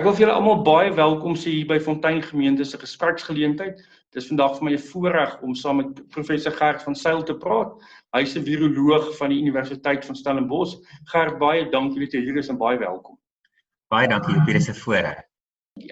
Ek wil vir julle almal baie welkom sê hier by Fontein Gemeente se gespreksgeleentheid. Dit is vandag vir my 'n voorreg om saam met professor Gert van Zyl te praat. Hy is 'n viroloog van die Universiteit van Stellenbosch. Gert, baie dankie dat jy hier is en baie welkom. Baie dankie, Joopie, dis 'n voorreg.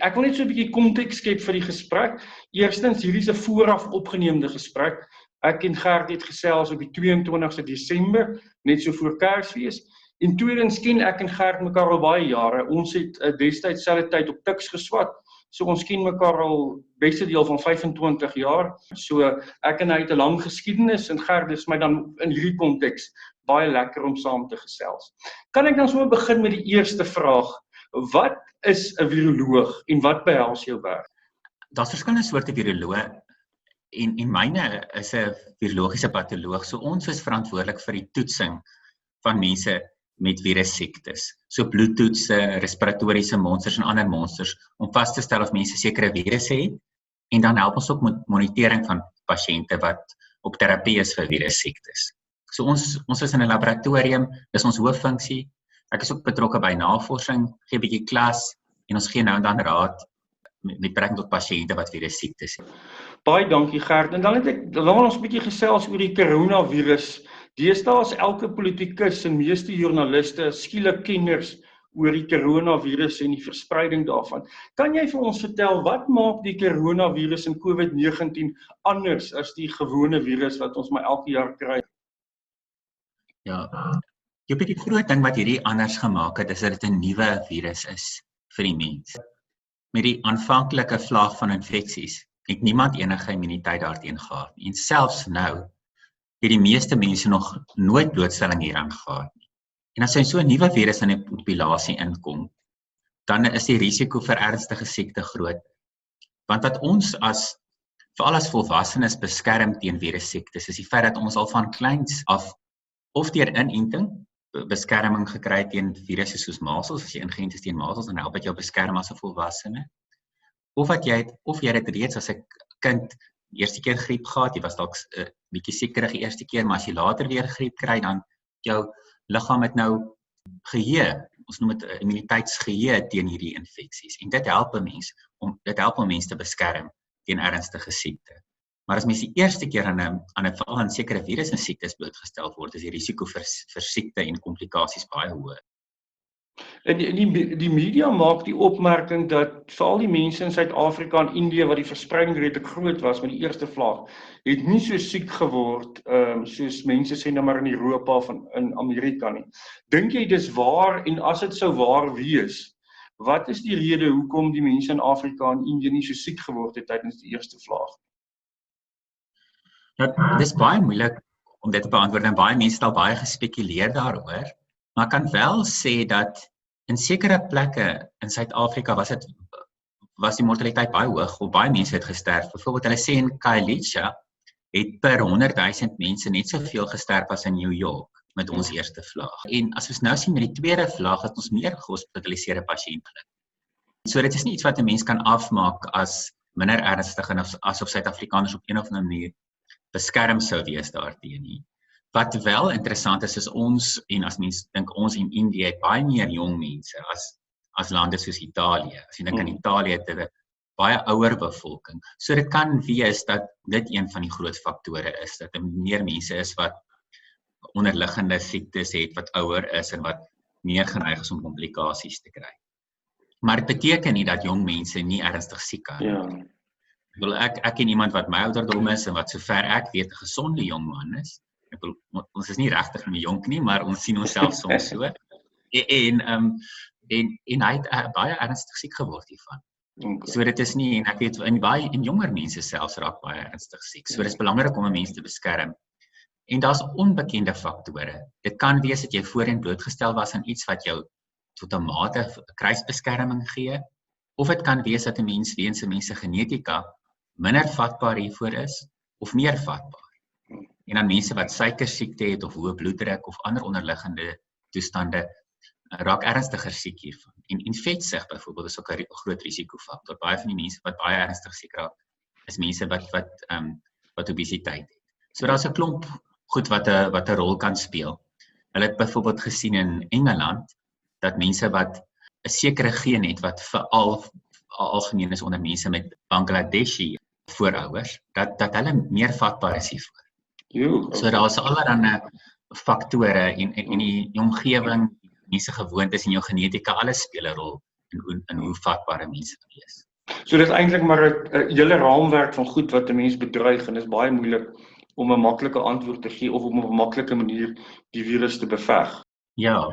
Ek wil net so 'n bietjie konteks skep vir die gesprek. Eerstens, hierdie is 'n vooraf opgeneemde gesprek. Ek en Gert het gesels op die 22ste Desember, net so voor Kersfees. En tweedens ken ek en Gert mekaar al baie jare. Ons het destyds selfde tyd op Tuks geswat. So ons ken mekaar al beste deel van 25 jaar. So ek en hy het 'n lang geskiedenis en Gert, dis my dan in hierdie konteks baie lekker om saam te gesels. Kan ek dan sommer begin met die eerste vraag? Wat is 'n viroloog en wat behels jou werk? Daar's verskillende soorte viroloë en myne is 'n virologiese patoloog. So ons is verantwoordelik vir die toetsing van mense met virussiektes. So bloedtoetse, respiratoriese monsters en ander monsters om vas te stel of mense sekere virusse het en dan help ons ook met monitering van pasiënte wat op terapie is vir virussiektes. So ons is in 'n laboratorium, dis ons hooffunksie. Ek is ook betrokke by navorsing, gee 'n bietjie klas en ons gee nou en dan raad met betrekking tot pasiënte wat virussiektes het. Baie dankie Gert. En dan wil ons 'n bietjie gesels oor die coronavirus. Deesdae is elke politikus en meeste joernaliste skielik kenners oor die coronavirus en die verspreiding daarvan. Kan jy vir ons vertel wat maak die coronavirus en COVID-19 anders as die gewone virus wat ons maar elke jaar kry? Ja, die groot ding wat hierdie anders gemaak het, is dat dit 'n nuwe virus is vir die mens. Met die aanvanklike vlaag van infeksies het niemand enige immuniteit daarteen gehad. En selfs nou het die meeste mense nog nooit blootstelling hieraan gehad nie. En as so 'n nuwe virus in die populasie inkom, dan is die risiko vir ernstige siekte groot. Want wat ons veral as volwassenes beskerm teen virussiektes, is die feit dat ons al van kleins af of deur inenting beskerming gekry teen virusse soos masels. As jy ingeënt is teen masels, dan help dit jou beskerm as 'n volwassene. Of jy het reeds as 'n kind die eerste keer griep gehad, jy was dalk 'n bietjie siekerig die eerste keer, maar as jy later weer griep kry, dan jou liggaam het nou geheue, ons noem dit 'n immuniteitsgeheue teen hierdie infeksies. En dit help 'n mens te beskerm teen ernstige siekte. Maar as mens die eerste keer veral aan sekere virusse siektes blootgestel word, is die risiko vir siekte en komplikasies baie hoër. En die media maak die opmerking dat veral die mense in Suid-Afrika en Indië wat die verspreiding redelik groot was met die eerste vlaag, het nie so siek geword soos mense sê nou maar in Europa of in Amerika nie. Dink jy dis waar, en as dit sou waar wees, wat is die rede hoekom die mense in Afrika en Indië nie so siek geword het tydens die eerste vlaag? Nou, dis baie moeilik om dit te beantwoord en baie mense het al baie gespekuleer daaroor, maar ek kan wel sê dat in sekere plekke in Suid-Afrika was die mortaliteit baie hoog, of baie mense het gesterf. Byvoorbeeld hulle sê in Khayelitsha het per 100,000 mense net soveel gesterf as in New York met ons eerste vlaag. En as ons nou sien met die tweede vlaag, het ons meer gehospitaliseerde pasiënte. So dit is nie iets wat 'n mens kan afmaak as minder ernstig en asof Suid-Afrikaners op een of ander manier beskerm sou wees daarteen nie. Wat wel interessant is ons, en as mens dink ons en Indië het baie meer jong mense as lande soos Italië. As jy dink aan Italië het 'n baie ouer bevolking. So dit kan wees dat dit een van die groot faktore is, dat meer mense is wat onderliggende siektes het, wat ouer is en wat meer geneig is om komplikasies te kry. Maar dit beteken nie dat jong mense nie ernstig siek kan word. Ek ken iemand wat my ouderdom is en wat sover ek weet 'n gesonde jong man is. Ons is nie regtig meer jonk nie, maar ons sien onsself soms so. En hy het baie ernstig siek geword hiervan. So dit is nie, en ek weet in jonger mense selfs raak baie ernstig siek. So dit is belangrik om 'n mens te beskerm. En daar's onbekende faktore. Dit kan wees dat jy voorheen blootgestel was aan iets wat jou tot 'n mate kruisbeskerming gee, of dit kan wees dat 'n mens weens 'n mens se genetika minder vatbaar hiervoor is of meer vatbaar. En dan mense wat suikersiekte het of hoë bloeddruk of ander onderliggende toestande raak ernstiger siek hiervan. En vetsug byvoorbeeld is ook 'n groot risikofaktor. Baie van die mense wat baie ernstig siek raak, is mense wat obesiteit het. So daar's 'n klomp goed wat 'n rol kan speel. Hulle het byvoorbeeld gesien in Engeland dat mense wat 'n sekere geen het wat veral algemeen is onder mense met Bangladeshi voorouers, dat hulle meer vatbaar is hiervoor. So daar's allerlei faktore en die omgewing, mense gewoontes en jou genetika, alles speel 'n rol in hoe vatbare mense wees. So dit is eintlik maar 'n hele raamwerk van goed wat 'n mens bedreig en dit is baie moeilik om 'n maklike antwoord te gee of op 'n maklike manier die virus te beveg. Ja,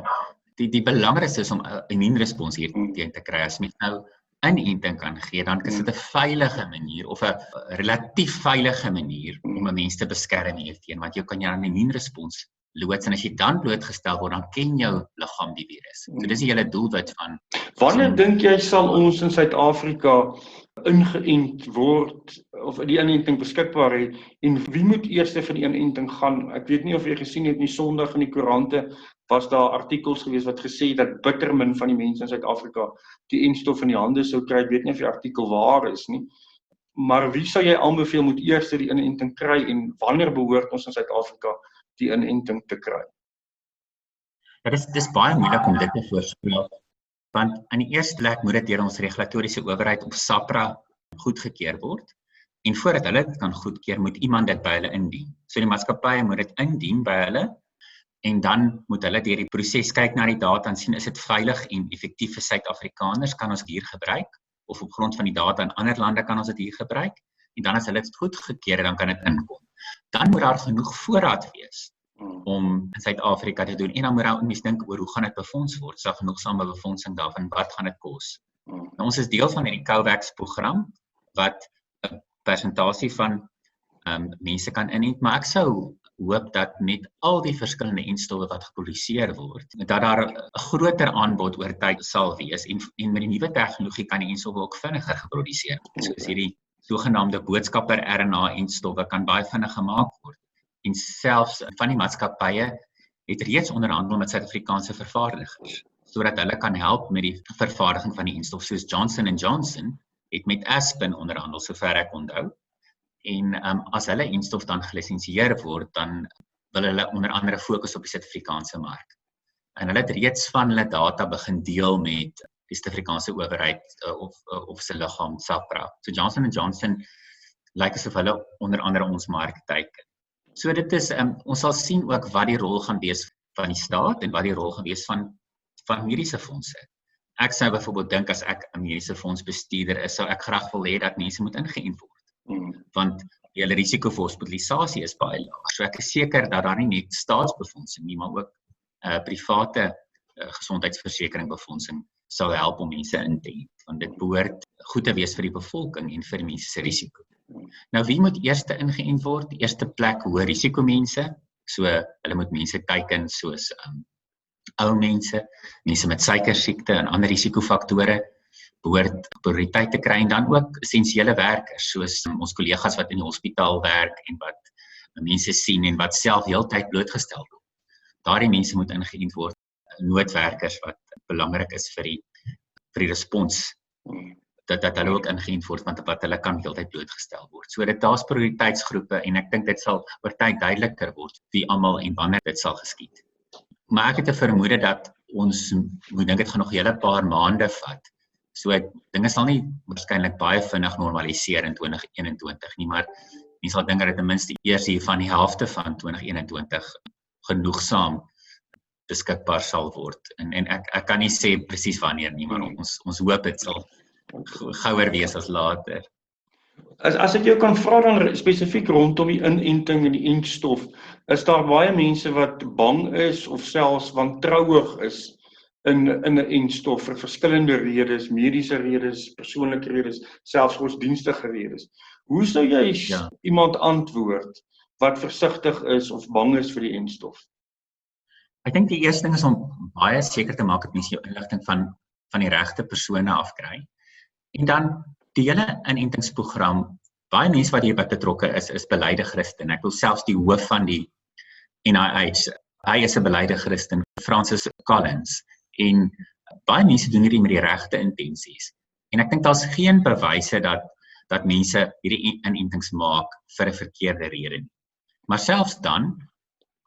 die belangrikste is om 'n immuunrespons hierteen te kry. As mens nou inenting kan gee, dan is dit 'n veilige manier of 'n relatief veilige manier om 'n mens te beskerm hierteen, want jy kan jou immuunrespons loods en as jy dan blootgestel word, dan ken jou liggaam die virus. So dis die hele doelwit van. Wanneer dink jy sal ons in Suid-Afrika ingeënt word of die inenting beskikbaar het en wie moet eers vir die inenting gaan? Ek weet nie of jy gesien het nie, Sondag in die koerante was daar artikels gewees wat gesê het dat bitter min van die mense in Suid-Afrika die enstof in die hande sou kry. Ek weet nie of die artikel waar is nie. Maar wie sou jy aanbeveel moet eers die inenting kry en wanneer behoort ons in Suid-Afrika die inenting te kry? Ja, dis baie moeilik om dit te voorspel, want in die eerste plek moet dit deur ons regulatoriese owerheid of SAPRA goedgekeur word. En voordat hulle dit kan goedkeur, moet iemand dit by hulle indien. So die maatskappye moet dit indien by hulle en dan moet hulle deur die proses kyk na die data en sien is dit veilig en effektief vir Suid-Afrikaners, kan ons dit hier gebruik of op grond van die data in ander lande kan ons dit hier gebruik en dan as hulle dit goedgekeur dan kan dit inkom. Dan moet daar genoeg voorraad wees om in Suid-Afrika te doen en dan moet daar mense dink oor hoe gaan dit befonds word, is daar genoegsame befondsing daarvan, wat gaan dit kos? Nou, ons is deel van hierdie COVAX program wat 'n persentasie van mense kan inent, maar ek sou hoop dat met al die verskillende enstowwe wat geproduseer word, dat daar 'n groter aanbod oor tyd sal wees en met die nuwe tegnologie kan die enstowwe ook vinniger geproduseer word. Soos hierdie sogenaamde boodskapper RNA enstowwe kan baie vinnig gemaak word. En selfs van die maatskappye het reeds onderhandel met Suid-Afrikaanse vervaardigers sodat hulle kan help met die vervaardiging van die enstof, soos Johnson & Johnson het met Aspen onderhandel sover ek onthou. En as hulle enstof dan gelisensieer word, dan wil hulle onder andere fokus op die Suid-Afrikaanse mark. En hulle het reeds van hulle data begin deel met die Suid-Afrikaanse owerheid of se liggaam SAPRA. So Johnson & Johnson lyk asof hulle onder andere ons mark teiken. So dit is ons sal sien ook wat die rol gaan wees van die staat en wat die rol gaan wees van mediese fondse. Ek sou byvoorbeeld dink as ek 'n mediese fondsbestuurder is, sou ek graag wil hê dat mense moet ingeënt word. Want die hele risiko vir hospitalisasie is baie laag. So ek is seker dat daar nie net staatsbefondsing nie, maar ook private gesondheidsversekering befondsing sal help om mense in te ent, want dit behoort goed te wees vir die bevolking en vir die mense se risiko. Nou wie moet eers ingeënt word? Die eerste plek hoë risiko mense, so hulle moet mense teiken soos ou mense, mense met suikersiekte en ander risikofaktore behoort prioriteit te kry en dan ook essensiële werkers soos ons kollegas wat in die hospitaal werk en wat mense sien en wat self heeltyd blootgestel word. Daardie mense moet ingeënt word, noodwerkers wat belangrik is vir die respons, dat hulle ook ingeënt word want wat hulle kan heeltyd blootgestel word. So daar's prioriteitsgroepe en ek dink dit sal oor tyd duideliker word wie almal en wanneer dit sal geskied. Maar ek het 'n vermoede dat ons moet dink dit gaan nog 'n hele paar maande vat. So dinge sal nie waarskynlik baie vinnig normaliseer in 2021 nie, maar mens sal dink dat dit ten minste eers hier van die helfte van 2021 genoegsaam beskikbaar sal word. En ek kan nie sê presies wanneer nie, maar ons hoop dit sal gouer wees as later. As ek jou kan vra dan spesifiek rondom die inenting en die entstof, is daar baie mense wat bang is of selfs wantrouig is in 'n entstof vir verskillende redes, mediese redes, persoonlike redes, selfs godsdienstige redes. Hoe sou jy iemand antwoord wat versigtig is of bang is vir die entstof? Ek dink die eerste ding is om baie seker te maak dat mense jou inligting van die regte persone afkry. En dan die hele inentingsprogram, baie mense wat hierby betrokke is belyde Christen. Ek wil selfs die hoof van die NIH, hy is 'n belyde Christen, Francis Collins. En baie mense doen hierdie met die regte intensies. En ek dink daar's geen bewyse dat mense hierdie inentings maak vir 'n verkeerde rede nie. Maar selfs dan,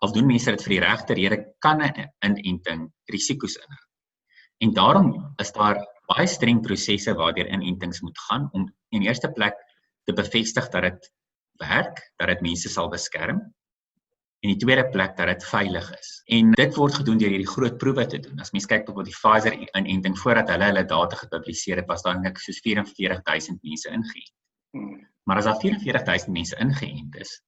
al doen mense dit vir die regte rede, kan 'n inenting risiko's inhou. En daarom is daar baie streng prosesse waardeur inentings moet gaan om in die eerste plek te bevestig dat dit werk, dat dit mense sal beskerm. En die tweede plek dat dit veilig is. En dit word gedoen deur hierdie groot proewe te doen. As mens kyk op die Pfizer-inenting voordat hulle data gepubliseer het, was daar net soos 44,000 mense ingeënt. Maar as daar 44,000 mense ingeënt is,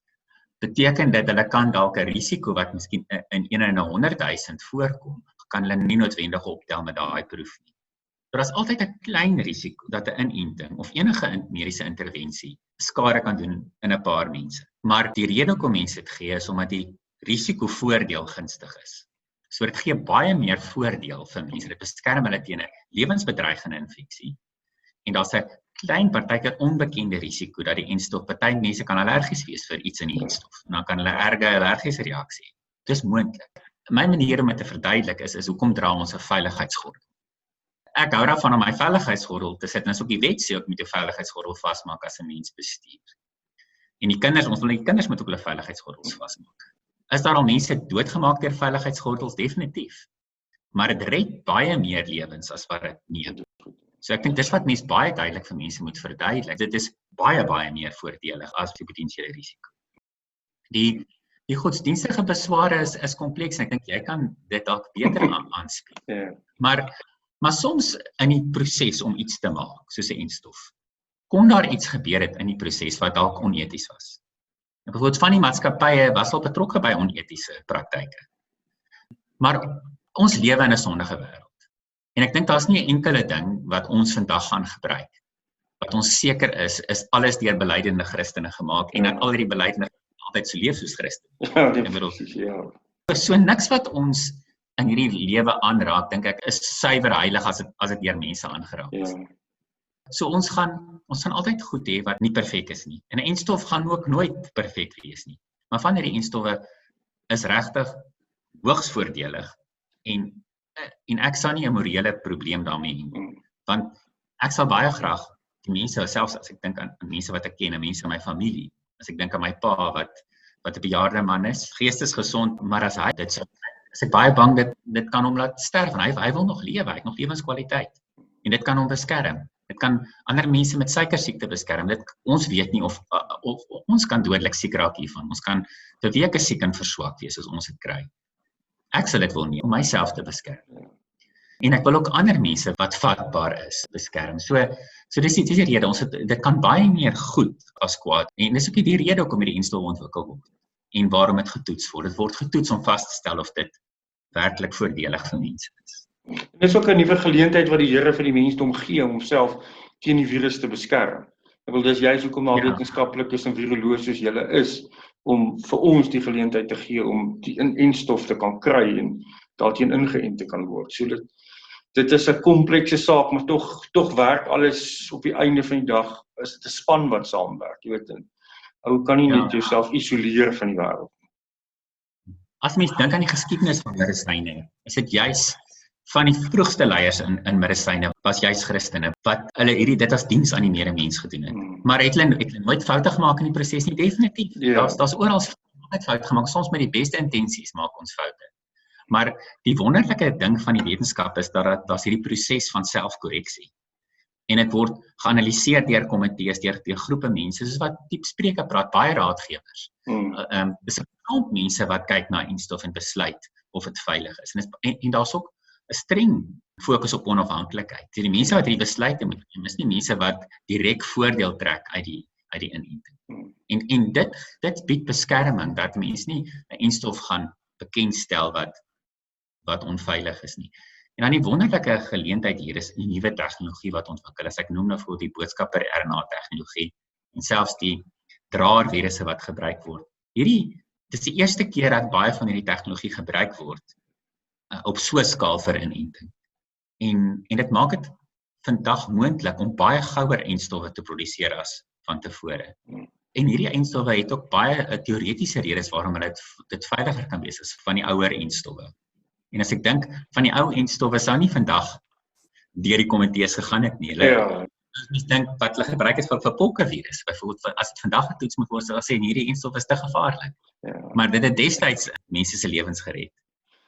beteken dit hulle kan dalk 'n risiko wat miskien in 1 in 100,000 voorkom, kan hulle nie noodwendig optel met daai proef nie. Daar is altyd 'n klein risiko dat 'n inenting of enige mediese intervensie skade kan doen in 'n paar mense. Maar die rede hoekom mense dit gee is omdat die risiko-voordeel gunstig is. So dit gee baie meer voordeel vir mense. Dit beskerm hulle teen 'n lewensbedreigende infeksie. En daar's 'n klein partykeer onbekende risiko dat die enstof, party mense kan allergies wees vir iets in die enstof. En dan kan hulle erge allergiese reaksie. Dis moontlik. My manier om dit te verduidelik is hoekom dra ons 'n veiligheidsgordel. Ek hou daarvan om my veiligheidsgordel te sit, en as ook die wet sê ek moet 'n veiligheidsgordel vasmaak as 'n mens bestuur. En die kinders, ons wil die kinders moet ook hulle veiligheidsgordels vasmaak. Is daar al mense doodgemaak deur veiligheidsgordels? Definitief. Maar dit red baie meer lewens as wat dit nie. So ek dink dis wat mense baie duidelik vir mense moet verduidelik. Dit is baie meer voordelig as die potensiële risiko. Die godsdienstige besware is kompleks en ek dink jy kan dit dalk beter aanspreek. Maar soms in die proses om iets te maak, soos 'n enstof, kon daar iets gebeur het in die proses wat dalk oneties was. Byvoorbeeld van die maatskappye was al betrokke by onetiese praktyke. Maar ons lewe in 'n sondige wêreld. En ek dink daar's nie 'n enkele ding wat ons vandag gaan gebruik wat ons seker is alles deur belydende Christene gemaak en dat al die belydende altyd so leef soos Christen. So niks wat ons in hierdie lewe aanraak, dink ek, is suiwer heilig as dit deur mense aangeraak is. So ons gaan altyd goed hê wat nie perfek is nie. En 'n enstof gaan ook nooit perfek wees nie. Maar van hierdie enstowwe is regtig hoogs voordelig en ek sal nie 'n morele probleem daarmee hê. Want ek sal baie graag die mense, selfs as ek dink aan mense wat ek ken, mense in my familie, as ek dink aan my pa wat 'n bejaarde man is, geestesgesond, maar as hy dit sou, is ek baie bang dit kan hom laat sterf en hy wil nog lewe, hy het nog lewenskwaliteit. En dit kan hom beskerm. Dit kan ander mense met suikersiekte beskerm. Ons weet nie of ons kan dodelik siek raak hiervan. Ons kan vir weke siek en verswak wees as ons dit kry. Ek sal dit wil nie om myself te beskerm. En ek wil ook ander mense wat vatbaar is beskerm. So dis die rede, dit kan baie meer goed as kwaad. En dis ook die rede hoekom hierdie enstof ontwikkel word. En waarom dit getoets word. Dit word getoets om vas te stel of dit werklik voordelig vir mense is. Dit is ook 'n nuwe geleentheid wat die Here vir die mensdom gee om homself teen die virus te beskerm. Ek wil dis juist hoekom al wetenskaplikes en viroloë soos julle is, om vir ons die geleentheid te gee om die enstof te kan kry en daarteen ingeënt te kan word. So dit is 'n komplekse saak, maar tog werk alles op die einde van die dag, is dit 'n span wat saamwerk, jy weet. Ou kan nie net jouself isoleer van die wêreld. As mens dink aan die geskiedenis van medisyne, is dit juis van die vroegste leiers in medisyne was juis Christene wat hulle dit as diens aan die medemens gedoen het. Maar het hulle nooit foute gemaak in die proses nie? Definitief. Daar's oral foute gemaak. Soms met die beste intensies maak ons foute. Maar die wonderlike ding van die wetenskap is dat daar's hierdie proses van selfkorreksie. En dit word geanalyseer deur komitees, deur groepe mense, soos wat diep spreuke praat, baie raadgewers. Dis 'n klomp mense wat kyk na enstof en besluit of dit veilig is. En daar's ook 'n streng fokus op onafhanklikheid. Die mense wat hierdie besluite moet neem, is nie mense wat direk voordeel trek uit die inenting. En dit bied beskerming dat mense nie 'n enstof gaan bekendstel wat onveilig is nie. En dan die wonderlike geleentheid hier is die nuwe tegnologie wat ontwikkel is. Ek noem nou vir die boodskapper RNA tegnologie en selfs die draervirusse wat gebruik word. Dis die eerste keer dat baie van hierdie tegnologie gebruik word op so 'n skaal vir inenting. En dit maak dit vandag moontlik om baie gouer enstowwe te produseer as van tevore. En hierdie enstowwe het ook baie teoretiese redes waarom dit veiliger kan wees as van die ouer enstowwe. En as ek dink van die ou enstowwe sou nie vandag deur die komitees gegaan het nie. Mens dink wat hulle gebruik het vir polkavirus. Byvoorbeeld as dit vandag getoets moet word, sal sê hierdie enstof is te gevaarlik. Maar dit het destyds mense se lewens gered.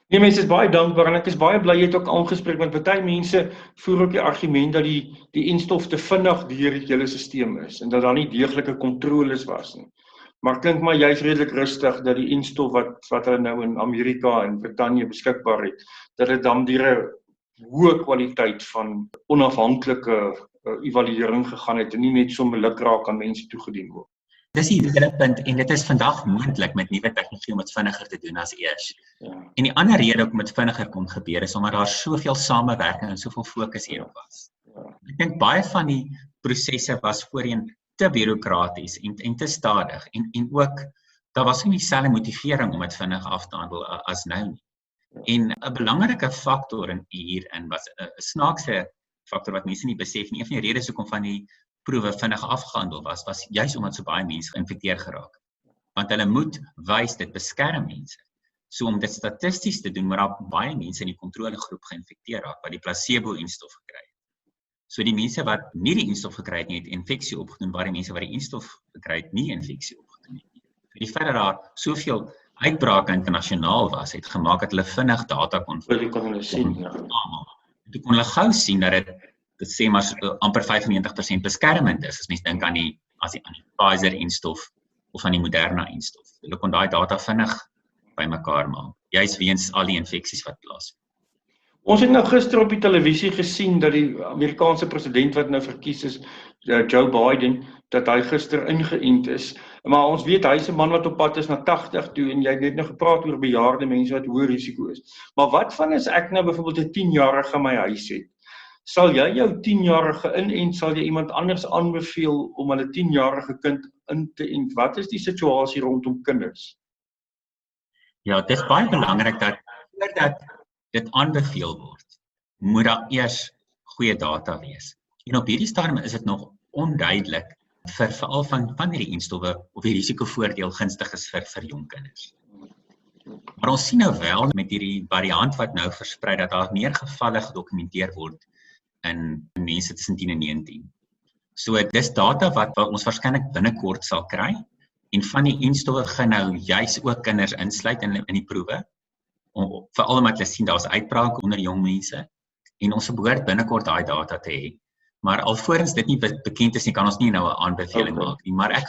Nee, mense is baie dankbaar en ek is baie bly jy het ook aangespreek, want party mense voer ook die argument dat die enstof te vinnig deur die hele stelsel is en dat daar nie deeglike kontroles was nie. Maar klink maar jy's redelik rustig dat die enstof wat hulle nou in Amerika en Brittanje beskikbaar het, dat dit dan deur 'n hoë kwaliteit van onafhanklike evaluering gegaan het en nie net so lukraak aan mense toegedien word. Dis die derde punt en dit is vandag moontlik met nuwe tegnologie om dit vinniger te doen as eers. Ja. En die ander rede hoekom dit vinniger kon gebeur is omdat daar soveel samewerking en soveel fokus hierop was. Ja. Ek dink baie van die prosesse was voorheen te bureaukraties en te stadig en ook daar was nie dieselfde motivering om dit vinnig af te handel as nou nie. En 'n belangrike faktor hierin was 'n snaakse faktor wat mense nie besef nie. Een van die redes hoekom van die proewe vinnig afgehandel was juis omdat so baie mense geïnfekteer geraak. Want hulle moet wys dit beskerm mense. So om dit statisties te doen, maar daar baie mense in die kontrolegroep geïnfekteer raak wat die placebo-enstof gekry het. So die mense wat nie die enstof gekry het nie, het infeksie opgedoen, waar die mense wat die enstof gekry het nie infeksie opgedoen het nie. Die feit dat daar soveel uitbrake internasionaal was, het gemaak dat hulle vinnig data kon sien. Ja. Toe kon hulle gou sien dat dit sê maar amper 95% beskermend is, as mens dink aan die Pfizer-enstof of aan die Moderna-enstof. Hulle kon daai data vinnig bymekaar maak, juis weens al die infeksies wat plaasvind. Ons het nou gister op die televisie gesien dat die Amerikaanse president wat nou verkies is, Joe Biden, dat hy gister ingeënt is. Maar ons weet hy is 'n man wat op pad is na 80 toe en jy het net nou gepraat oor bejaarde mense wat hoë risiko is. Maar wat van as ek nou byvoorbeeld 'n 10-jarige in my huis het? Sal jy jou 10-jarige inent, sal jy iemand anders aanbeveel om hulle 10-jarige kind in te ent? Wat is die situasie rondom kinders? Ja, dit is baie belangrik dat voordat dit aanbeveel word, moet daar eers goeie data wees. En op hierdie stadium is dit nog onduidelik vir veral van hierdie enstowwe of die risikovoordeel gunstig is vir jong kinders. Maar ons sien nou wel met hierdie variant wat nou versprei dat daar meer gevalle gedokumenteer word in mense tussen 10 en 19. So dis data wat ons waarskynlik binnekort sal kry en van die enstowwe gaan nou juis ook kinders insluit in die proewe. Veral omdat hulle sien daar's uitbrake onder jong mense en ons behoort binnekort daai data te hê. Maar alvorens dit nie bekend is nie, kan ons nie nou 'n aanbeveling maak nie, maar ek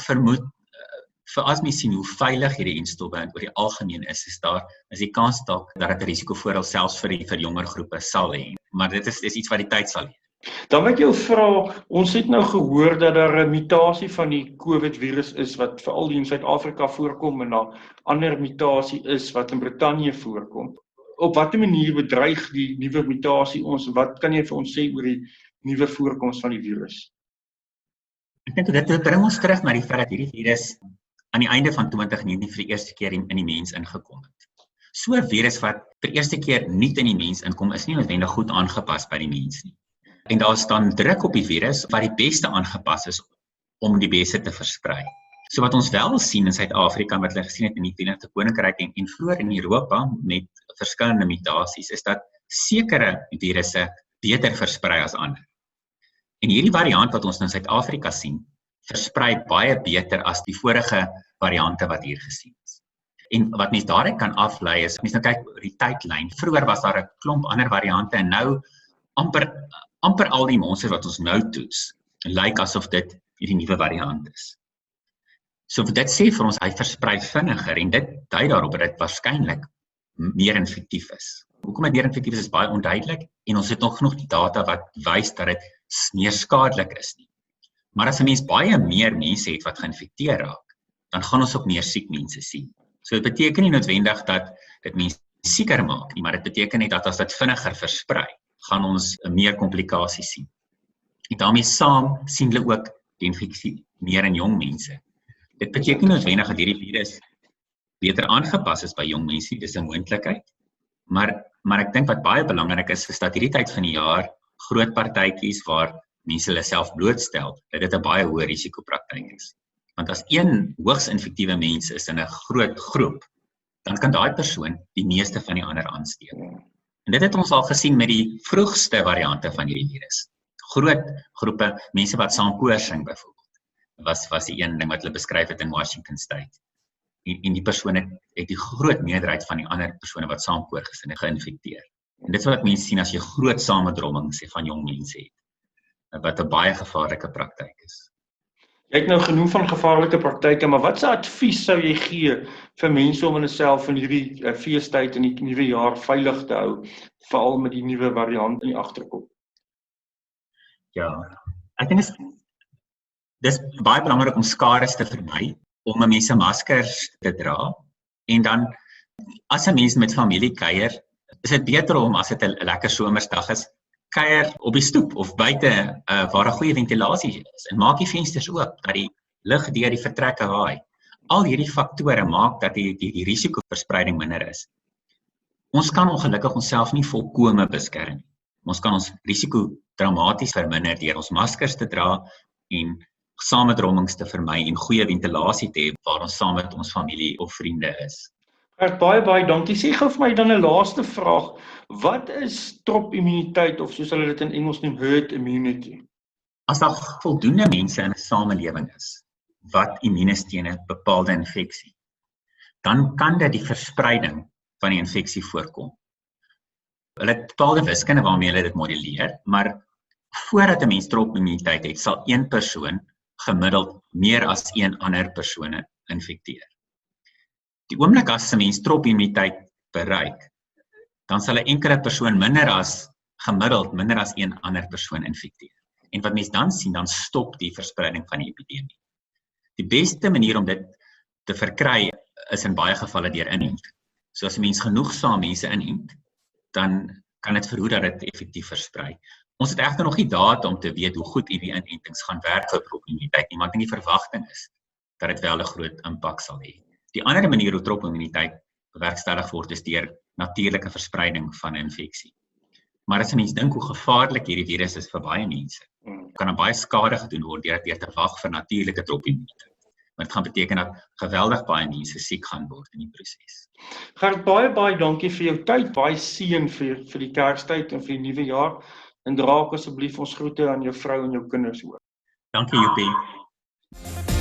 vermoed vir as mens sien hoe veilig hierdie enstowwe oor die algemeen is die kans dalk dat dit 'n risikovoordeel selfs vir jonger groepe sal hê. Maar dit is iets wat die tyd sal leer. Dan wil ek jou vra, ons het nou gehoor dat daar 'n mutasie van die COVID-virus is wat veral in Suid-Afrika voorkom en 'n ander mutasie is wat in Brittanje voorkom. Op watter manier bedreig die nuwe mutasie ons? Wat kan jy vir ons sê oor die nuwe voorkoms van die virus? Ek dink dit bring ons terug na die feit dat hierdie virus aan die einde van 2019 vir die eerste keer in die mens ingekom het. So 'n virus wat vir eerste keer nie in die mens inkom, is nie noodwendig goed aangepas by die mens nie. En daar staan druk op die virus wat die beste aangepas is om die beste te versprei. So wat ons wel sien in Suid-Afrika, wat hulle gesien het in die Verenigde Koninkryk en vroeër in Europa met verskillende mutasies, is dat sekere virusse beter versprei as ander. En hierdie variant wat ons in Suid-Afrika sien, versprei baie beter as die vorige variante wat hier gesien is. En wat mens daaruit kan aflei is, mens nou kyk oor die tydlyn. Vroeër was daar 'n klomp ander variante en nou amper al die monsters wat ons nou toets, lyk asof dit die nuwe variant is. So dit sê vir ons, hy versprei vinniger en dit dui daarop dat dit waarskynlik meer infektief is. Hoekom dit meer infektief is baie onduidelik en ons het nog genoeg die data wat wys dat dit meer skadelik is nie. Maar as 'n mens baie meer mense het wat geïnfekteer raak, dan gaan ons ook meer siek mense sien. So dit beteken nie noodwendig dat dit mense sieker maak nie, maar dit beteken net dat as dit vinniger versprei, gaan ons meer komplikasies sien. En daarmee saam sien hulle ook die infeksie meer in jong mense. Dit beteken noodwendig dat hierdie virus beter aangepas is by jong mense, dis 'n moontlikheid. Maar ek dink wat baie belangrik is dat hierdie tyd van die jaar groot partytjies waar mense hulle self blootstel, dat dit 'n baie hoë risikopraktyk is. Want as een hoogs infektiewe mens is in 'n groot groep, dan kan daai persoon die meeste van die ander aansteek. En dit het ons al gesien met die vroegste variante van hierdie virus. Groot groepe mense wat saam koors sing byvoorbeeld, was die een ding wat hulle beskryf het in Washington State. en die persoon het die groot meerderheid van die ander persone wat saam voorgesin het geïnfekteer. En dit is wat mense sien as jy groot samedrommings van jong mense het, wat 'n baie gevaarlike praktyk is. Jy het nou genoem van gevaarlike praktyke, maar wat se advies sou jy gee vir mense om hulself in hierdie feestyd en die nuwe jaar veilig te hou, veral met die nuwe variant in die agterkop? Ja, ek dink dis baie belangrik om skares te vermy, om 'n mens se maskers te dra, en dan as 'n mens met familie kuier, is dit beter om as dit 'n lekker somersdag is, kuier op die stoep of buite waar 'n goeie ventilasie is en maak die vensters oop dat die lug deur die vertrekke waai. Al hierdie faktore maak dat die risikoverspreiding minder is. Ons kan ongelukkig onsself nie volkome beskerm nie. Ons kan ons risiko dramaties verminder deur ons maskers te dra en samedrommings te vermy en goeie ventilasie te hê waar ons saam met ons familie of vriende is. Baie dankie. Sê gou vir my dan 'n laaste vraag. Wat is tropimmuniteit of soos hulle dit in Engels noem, herd immunity? As daar voldoende mense in 'n samelewing is wat immuun is teen 'n bepaalde infeksie, dan kan dit die verspreiding van die infeksie voorkom. Hulle het bepaalde wiskunde waarmee hulle dit modelleer, maar voordat 'n mens tropimmuniteit het, sal een persoon gemiddeld meer as een ander persone infekteer. Die oomblik as 'n mens tropimmuniteit bereik, dan sal 'n enkele persoon gemiddeld minder as een ander persoon infekteer. En wat mens dan sien, dan stop die verspreiding van die epidemie. Die beste manier om dit te verkry is in baie gevalle deur inenting. So as 'n mens genoegsaam mense inent, dan kan dit verhoed dat dit effektief versprei. Ons het egter nog nie data om te weet hoe goed hierdie inentings gaan werk vir tropimmuniteit nie, maar die verwagting is dat dit wel 'n groot impak sal hê. Die ander manier hoe tropimmuniteit bewerkstellig word is deur natuurlike verspreiding van 'n infeksie. Maar as 'n mens dink hoe gevaarlik hierdie virus is vir baie mense, kan baie skade gedoen word deur te wag vir natuurlike tropimmuniteit. Maar dit gaan beteken dat geweldig baie mense siek gaan word in die proses. Gert, baie dankie vir jou tyd, baie seën vir die Kerstyd en vir die nuwe jaar. En dra asseblief ons groete aan jou vrou en jou kinders ook. Dankie Joepie.